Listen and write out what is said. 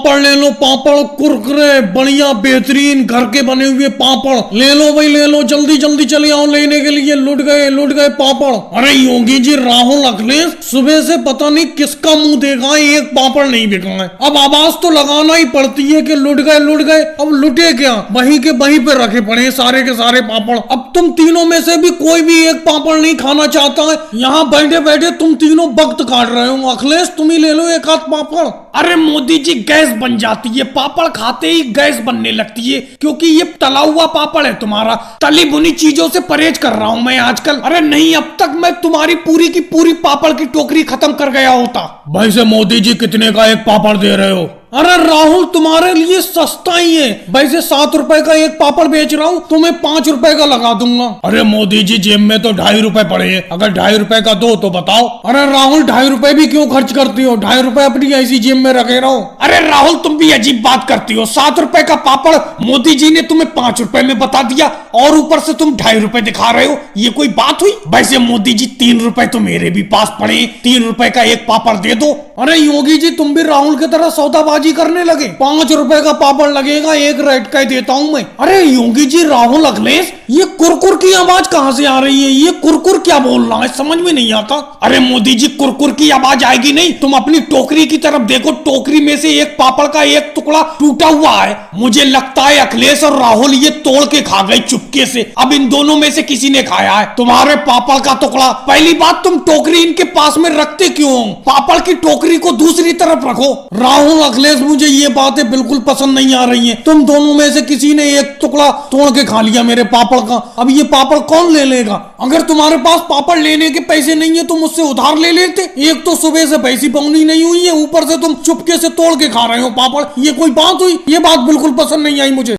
पापड़ ले लो, पापड़ कुरकुरे बढ़िया बेहतरीन घर के बने हुए पापड़ ले लो भाई, ले लो, जल्दी जल्दी चले आओ लेने के लिए। लुट गए पापड़। अरे योगी जी, राहुल अखिलेश, सुबह से पता नहीं किसका मुंह देखा है, एक पापड़ नहीं बिका है। अब आवाज तो लगाना ही पड़ती है कि लुट गए। अब लुटे क्या, वहीं के वहीं पे रखे पड़े सारे के सारे पापड़। अब तुम तीनों में से भी कोई भी एक पापड़ नहीं खाना चाहता है। यहाँ बैठे बैठे तुम तीनों वक्त काट रहे हो। अखिलेश, तुम ही ले लो एक आध पापड़। अरे मोदी जी, गैस बन जाती है, पापड़ खाते ही गैस बनने लगती है, क्योंकि ये तला हुआ पापड़ है तुम्हारा। तली भुनी चीजों से परहेज कर रहा हूं मैं आजकल। अरे नहीं, अब तक मैं तुम्हारी पूरी की पूरी पापड़ की टोकरी खत्म कर गया होता। भाई से मोदी जी, कितने का एक पापड़ दे रहे हो? अरे राहुल, तुम्हारे लिए सस्ता ही है। वैसे 7 रुपए का एक पापड़ बेच रहा हूँ, तुम्हें 5 रुपए का लगा दूंगा। अरे मोदी जी, जेब में तो 2.5 रुपए पड़े हैं, अगर 2.5 रुपए का दो तो बताओ। अरे राहुल, 2.5 रुपए भी क्यों खर्च करती हो? 2.5 रुपए अपनी ऐसी जेब में रखे रहो। अरे राहुल, तुम भी अजीब बात करती हो। 7 रुपए का पापड़ मोदी जी ने तुम्हें 5 रुपए में बता दिया, और ऊपर से तुम 2.5 रुपए दिखा रहे हो। ये कोई बात हुई? वैसे मोदी जी, 3 रुपए तो मेरे भी पास पड़े, 3 रुपए का एक पापड़ दे दो। अरे योगी जी, तुम भी राहुल की तरह सौदाबाजी करने लगे। 5 रुपए का पापड़ लगेगा, एक रेट का ही देता हूँ मैं। अरे योगी जी, राहुल अखिलेश, ये कुरकुर की आवाज कहाँ से आ रही है? ये कुरकुर क्या बोल रहा है, समझ में नहीं आता। अरे मोदी जी, कुरकुर की आवाज आएगी नहीं, तुम अपनी टोकरी की तरफ देखो। टोकरी में से एक पापड़ का एक टुकड़ा टूटा हुआ है। मुझे लगता है अखिलेश और राहुल ये तोड़ के खा गए चुपके से। अब इन दोनों में से किसी ने खाया है तुम्हारे पापड़ का टुकड़ा। पहली बात, तुम टोकरी इनके पास में रखते क्यों? पापड़ की टोकरी को दूसरी तरफ रखो। राहुल अखिलेश, मुझे ये बातें बिल्कुल पसंद नहीं आ रही हैं। तुम दोनों में से किसी ने एक टुकड़ा तोड़ के खा लिया मेरे पापड़ का। अब ये पापड़ कौन ले लेगा? अगर तुम्हारे पास पापड़ लेने के पैसे नहीं है तो मुझसे उधार ले लेते। एक तो सुबह से पैसी पौनी नहीं हुई है, ऊपर से तुम चुपके से तोड़ के खा रहे हो पापड़। ये कोई बात हुई? ये बात बिल्कुल पसंद नहीं आई मुझे।